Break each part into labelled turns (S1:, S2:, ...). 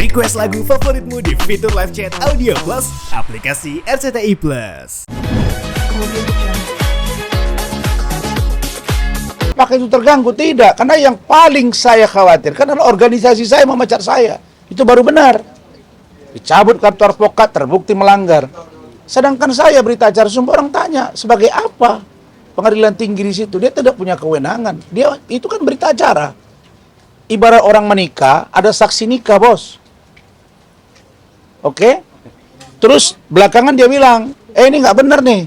S1: Request lagu favoritmu di fitur live chat Audio Plus, aplikasi RCTI Plus.
S2: Apakah itu terganggu? Tidak, karena yang paling saya khawatirkan adalah organisasi saya memecat saya. Itu baru benar. Dicabut kartu advokat, terbukti melanggar. Sedangkan saya berita acara sumpah, orang tanya, sebagai apa pengadilan tinggi di situ? Dia tidak punya kewenangan. Dia itu kan berita acara. Ibarat orang menikah, ada saksi nikah, bos. Oke? Terus belakangan dia bilang, ini nggak benar nih.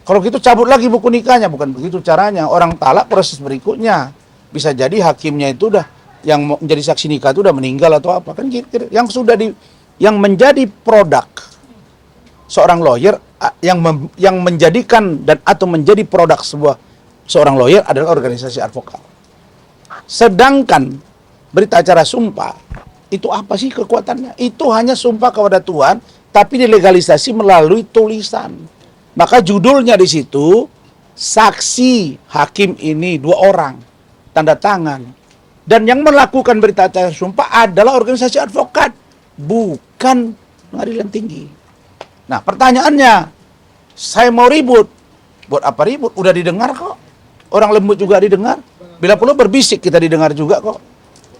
S2: Kalau gitu cabut lagi buku nikahnya. Bukan begitu caranya. Orang talak proses berikutnya. Bisa jadi hakimnya itu udah, yang menjadi saksi nikah itu udah meninggal atau apa. Kan gitu. Yang menjadi produk seorang lawyer, yang menjadikan dan atau menjadi produk seorang lawyer adalah organisasi advokat. Sedangkan berita acara sumpah, itu apa sih kekuatannya? Itu hanya sumpah kepada Tuhan, tapi dilegalisasi melalui tulisan. Maka judulnya di situ, saksi hakim ini 2 orang, tanda tangan. Dan yang melakukan berita acara sumpah adalah organisasi advokat, bukan pengadilan tinggi. Nah pertanyaannya, saya mau ribut. Buat apa ribut? Udah didengar kok. Orang lembut juga didengar. Bila perlu berbisik kita didengar juga kok.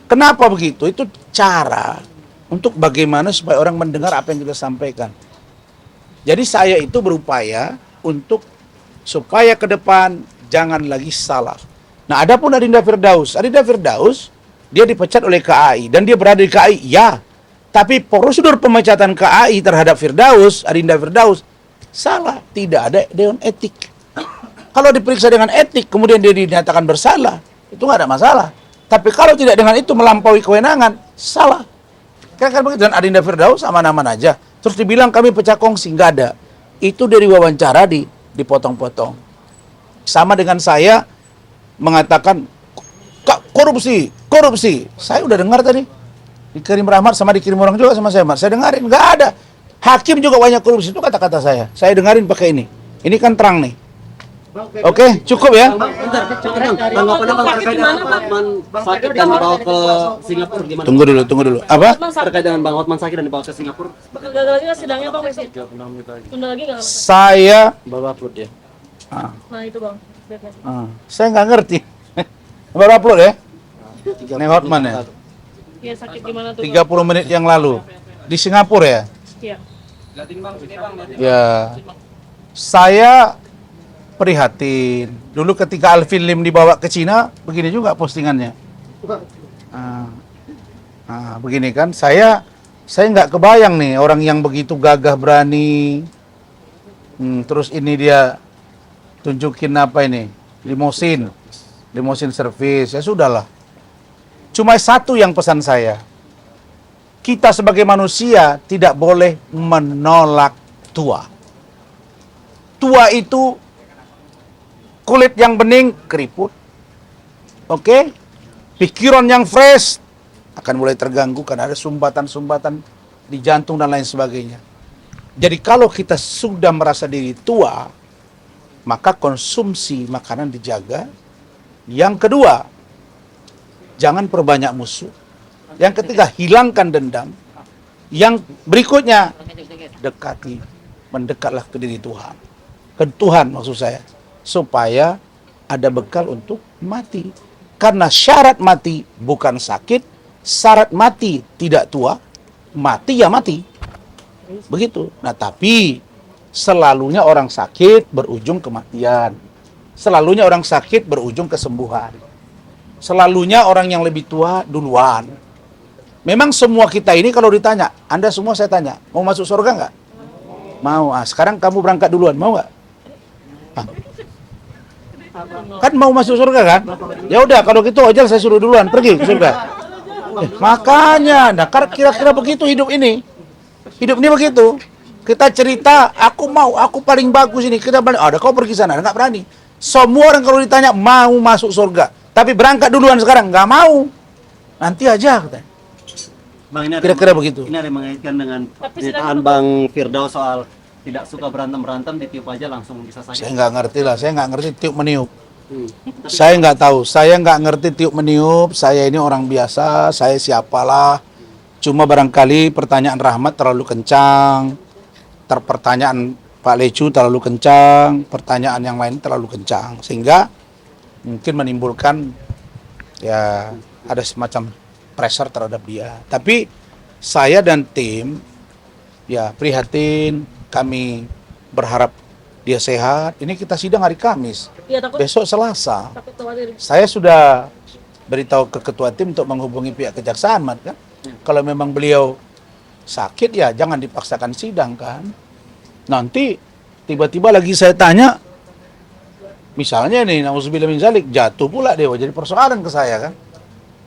S2: Kenapa begitu? Itu cara untuk bagaimana supaya orang mendengar apa yang kita sampaikan. Jadi saya itu berupaya untuk supaya ke depan jangan lagi salah. Nah, adapun Adinda Firdaus, dia dipecat oleh KAI dan dia berada di KAI, ya. Tapi prosedur pemecatan KAI terhadap Adinda Firdaus, salah, tidak ada dewan etik. Kalau diperiksa dengan etik, kemudian dia dinyatakan bersalah, itu nggak ada masalah. Tapi kalau tidak dengan itu melampaui kewenangan, salah. Kan begitu. Dan Adinda Firdaus aman-aman aja. Terus dibilang kami pecah kongsi, nggak ada. Itu dari wawancara dipotong-potong. Sama dengan saya mengatakan korupsi. Saya udah dengar tadi. Dikirim Rahmat sama dikirim orang juga sama saya dengarin, nggak ada. Hakim juga banyak korupsi, itu kata-kata saya. Saya dengarin pakai ini. Ini kan terang nih. Oke, cukup ya.
S3: Bentar, tanggapannya Bang terkait dengan Bang Hotman sakit dan dibawa ke Singapura gimana?
S2: Tunggu dulu. Apa?
S3: Terkait dengan Bang Hotman sakit dan dibawa ke Singapura.
S4: Gagal lagi nggak sidangnya Bang? Tunda lagi nggak?
S2: Saya
S3: Bawa upload ya.
S4: Nah itu Bang.
S2: Saya nggak ngerti. Baru upload ya? Neng Hotman ya?
S4: Iya sakit gimana tuh?
S2: 30 menit yang lalu di Singapura ya?
S4: Iya.
S2: Ya. Saya prihatin. Dulu ketika Alvin Lim dibawa ke Cina, begini juga postingannya. Begini kan, saya nggak kebayang nih orang yang begitu gagah berani. Terus ini dia tunjukin apa ini? Limosin service. Ya sudahlah. Cuma satu yang pesan saya. Kita sebagai manusia tidak boleh menolak tua. Tua itu kulit yang bening, keriput. Oke? Pikiran yang fresh akan mulai terganggu karena ada sumbatan-sumbatan di jantung dan lain sebagainya. Jadi kalau kita sudah merasa diri tua, maka konsumsi makanan dijaga. Yang kedua, jangan perbanyak musuh. Yang ketiga, hilangkan dendam. Yang berikutnya, mendekatlah ke diri Tuhan. Ke Tuhan maksud saya. Supaya ada bekal untuk mati. Karena syarat mati bukan sakit, syarat mati tidak tua, mati ya mati. Begitu. Nah tapi selalunya orang sakit berujung kematian. Selalunya orang sakit berujung kesembuhan. Selalunya orang yang lebih tua duluan. Memang semua kita ini kalau ditanya, Anda semua saya tanya, mau masuk surga nggak? Mau. Sekarang kamu berangkat duluan, mau nggak? Kan mau masuk surga kan? Ya udah kalau gitu Ojal saya suruh duluan pergi ke surga. Makanya, nah kira-kira begitu hidup ini. Hidup ini begitu. Kita cerita, aku paling bagus ini. Kita balik, ada kau pergi sana, nggak berani. Semua orang kalau ditanya mau masuk surga, tapi berangkat duluan sekarang nggak mau. Nanti aja katanya.
S3: Bang, ini
S2: Kira-kira begitu.
S3: Ini ada yang mengaitkan dengan pernyataan Bang Firdaus soal tidak suka berantem ditiup aja langsung bisa sakit.
S2: Saya nggak ngerti lah, saya nggak ngerti tiup meniup. Saya nggak tahu, saya nggak ngerti tiup meniup. Saya ini orang biasa, saya siapalah. Cuma barangkali pertanyaan Rahmat terlalu kencang, pertanyaan Pak Lecu terlalu kencang, pertanyaan yang lain terlalu kencang, sehingga mungkin menimbulkan ya ada semacam pressure terhadap dia. Tapi saya dan tim ya prihatin, kami berharap dia sehat. Ini kita sidang hari Kamis,
S4: Iya, takut
S2: besok Selasa.
S4: khawatir.
S2: Saya sudah beritahu ke ketua tim untuk menghubungi pihak kejaksaan, Mat, kan? Kalau memang beliau sakit ya jangan dipaksakan sidang kan. Nanti tiba-tiba lagi saya tanya, misalnya nih, nauzubillah min zalik, jatuh pula dia jadi persoalan ke saya kan.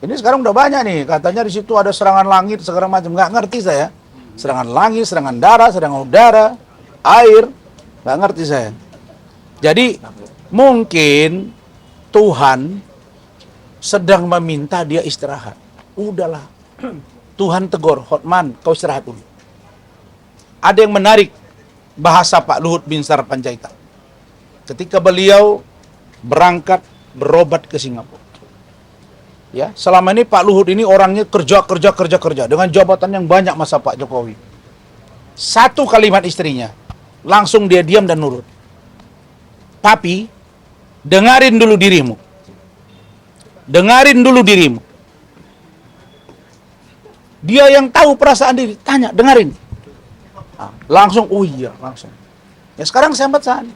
S2: Ini sekarang udah banyak nih, katanya di situ ada serangan langit, segala macam, nggak ngerti saya. Serangan langit, serangan darat, serangan udara, air, nggak ngerti saya. Jadi mungkin Tuhan sedang meminta dia istirahat. Udahlah, Tuhan tegur, Hotman, kau istirahat dulu. Ada yang menarik bahasa Pak Luhut Binsar Panjaitan ketika beliau berangkat berobat ke Singapura. Ya, selama ini Pak Luhut ini orangnya kerja dengan jabatan yang banyak masa Pak Jokowi. Satu kalimat istrinya, langsung dia diam dan nurut. Papi, dengarin dulu dirimu. Dengarin dulu dirimu. Dia yang tahu perasaan diri, tanya, dengarin. Nah, langsung, oh iya, langsung. Ya sekarang saya pesan,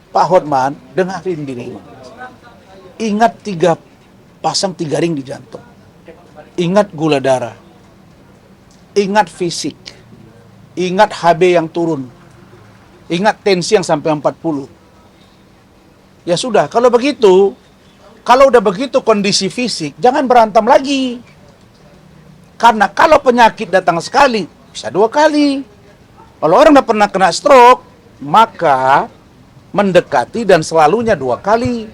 S2: Pak Hotman, dengarin dirimu. Ingat pasang 3 ring di jantung. Ingat gula darah. Ingat fisik. Ingat HB yang turun. Ingat tensi yang sampai 40. Ya sudah, kalau udah begitu kondisi fisik, jangan berantem lagi. Karena kalau penyakit datang sekali, bisa 2 kali. Kalau orang udah pernah kena stroke, maka mendekati dan selalunya 2 kali.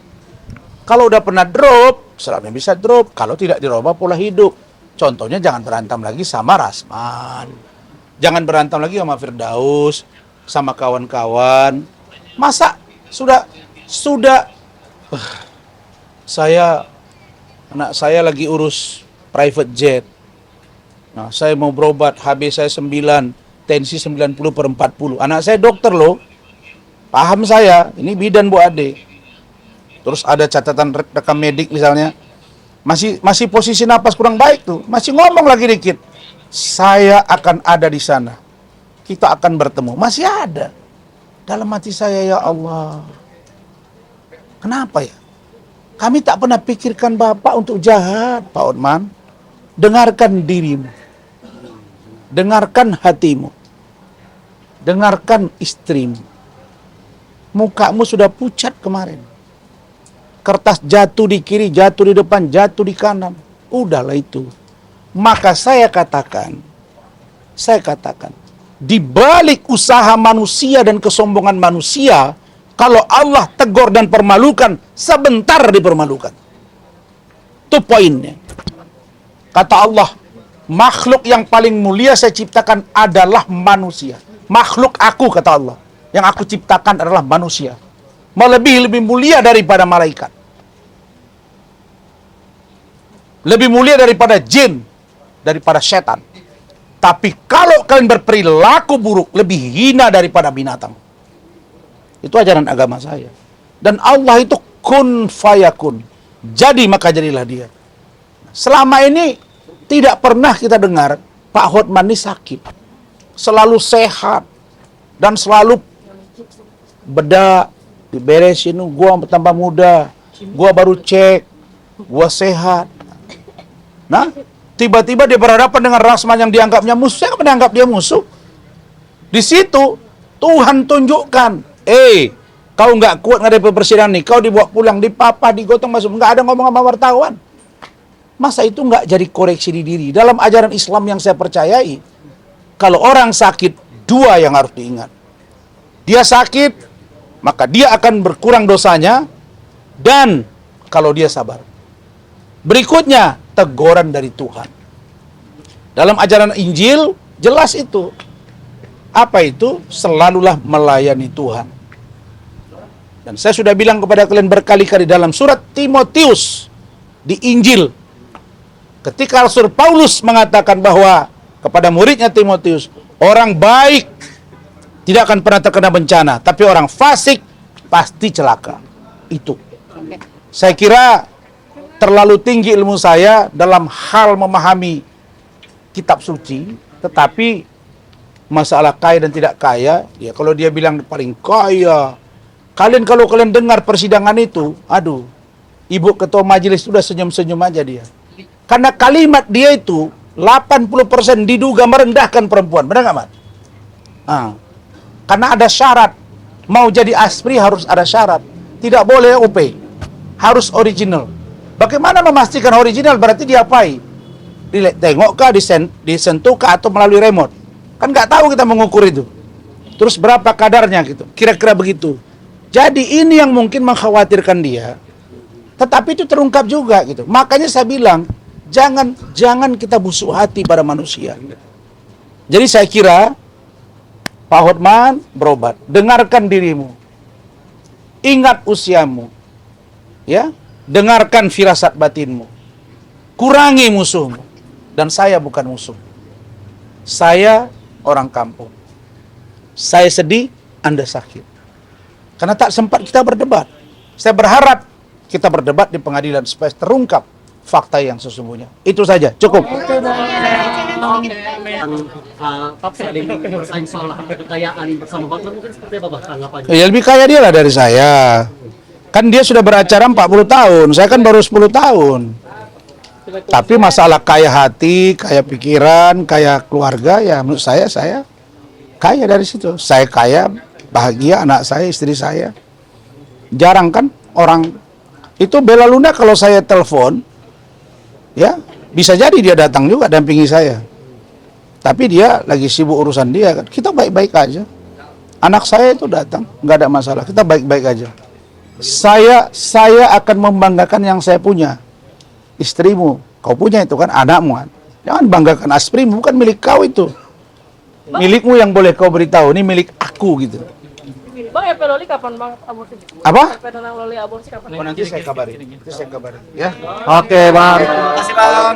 S2: Kalau udah pernah drop, selalunya bisa drop. Kalau tidak dirubah pola hidup. Contohnya jangan berantem lagi sama Rasman. Jangan berantem lagi sama Firdaus, sama kawan-kawan. Masa sudah anak saya lagi urus private jet. Nah, saya mau berobat, HB saya 9, tensi 90/40. Anak saya dokter loh. Paham saya, ini bidan Bu Ade. Terus ada catatan rekam medik misalnya. Masih posisi napas kurang baik tuh. Masih ngomong lagi dikit. Saya akan ada di sana. Kita akan bertemu. Masih ada. Dalam hati saya, ya Allah. Kenapa ya? Kami tak pernah pikirkan Bapak untuk jahat, Pak Otman. Dengarkan dirimu. Dengarkan hatimu. Dengarkan istrimu. Mukamu sudah pucat kemarin. Kertas jatuh di kiri, jatuh di depan, jatuh di kanan. Udahlah itu. Maka saya katakan, di balik usaha manusia dan kesombongan manusia, kalau Allah tegur dan permalukan, sebentar dipermalukan. Itu poinnya. Kata Allah, makhluk yang paling mulia saya ciptakan adalah manusia. Makhluk aku, kata Allah, yang aku ciptakan adalah manusia. Lebih mulia daripada malaikat. Lebih mulia daripada jin, daripada setan. Tapi kalau kalian berperilaku buruk, lebih hina daripada binatang. Itu ajaran agama saya. Dan Allah itu kun fayakun. Jadi maka jadilah dia. Selama ini tidak pernah kita dengar Pak Hotman ini sakit. Selalu sehat. Dan selalu bedak, diberesin, gua tambah muda, gua baru cek, gua sehat. Nah, tiba-tiba dia berhadapan dengan Rasman yang dianggapnya musuh. Saya kan menganggap dia musuh. Di situ Tuhan tunjukkan, kau nggak kuat ngadepi persidangan nih, kau dibawa pulang, dipapah, digotong masuk, nggak ada ngomong sama wartawan. Masa itu nggak jadi koreksi di diri? Dalam ajaran Islam yang saya percayai, kalau orang sakit, 2 yang harus diingat. Dia sakit, maka dia akan berkurang dosanya, dan kalau dia sabar. Berikutnya, teguran dari Tuhan. Dalam ajaran Injil, jelas itu. Apa itu? Selalulah melayani Tuhan. Dan saya sudah bilang kepada kalian berkali-kali dalam surat Timotius di Injil. Ketika Rasul Paulus mengatakan bahwa kepada muridnya Timotius, orang baik tidak akan pernah terkena bencana, tapi orang fasik pasti celaka. Itu. Saya kira terlalu tinggi ilmu saya dalam hal memahami kitab suci, tetapi masalah kaya dan tidak kaya, ya kalau dia bilang paling kaya, kalau kalian dengar persidangan itu, aduh, ibu ketua majelis sudah senyum-senyum aja dia. Karena kalimat dia itu 80% diduga merendahkan perempuan, benar nggak, Mat? Karena ada syarat, mau jadi aspri harus ada syarat, tidak boleh OP, harus original. Bagaimana memastikan original? Berarti diapai? Tengokkah, disentuhkah, atau melalui remote? Kan nggak tahu kita mengukur itu. Terus berapa kadarnya gitu, kira-kira begitu. Jadi ini yang mungkin mengkhawatirkan dia, tetapi itu terungkap juga gitu. Makanya saya bilang, jangan kita busuk hati pada manusia. Jadi saya kira Pak Hotman berobat, dengarkan dirimu, ingat usiamu, ya, dengarkan firasat batinmu, kurangi musuhmu. Dan saya bukan musuh, saya orang kampung. Saya sedih, Anda sakit, karena tak sempat kita berdebat. Saya berharap kita berdebat di pengadilan supaya terungkap fakta yang sesungguhnya. Itu saja, cukup.
S3: Bersaing soal kekayaan bersama Bang, mungkin seperti apa Bang tanggapannya?
S2: Ya lebih kaya dia lah dari saya. Kan dia sudah beracara 40 tahun, saya kan baru 10 tahun. Tapi masalah kaya hati, kaya pikiran, kaya keluarga, ya menurut saya kaya dari situ. Saya kaya, bahagia anak saya, istri saya. Jarang kan orang itu. Bella Luna kalau saya telepon, ya bisa jadi dia datang juga dampingi saya. Tapi dia lagi sibuk urusan dia kan. Kita baik-baik aja. Anak saya itu datang, nggak ada masalah. Kita baik-baik aja. Saya akan membanggakan yang saya punya. Istrimu, kau punya itu kan, anakmu kan. Jangan banggakan asprimu, bukan milik kau itu. Milikmu yang boleh kau beritahu, ini milik aku gitu.
S4: Bang, EP Loli kapan Bang aborsi?
S2: Apa?
S4: EP Loli aborsi kapan?
S2: Nanti saya kabarin. Ya.
S3: Oke Bang.
S2: Terima kasih Bang.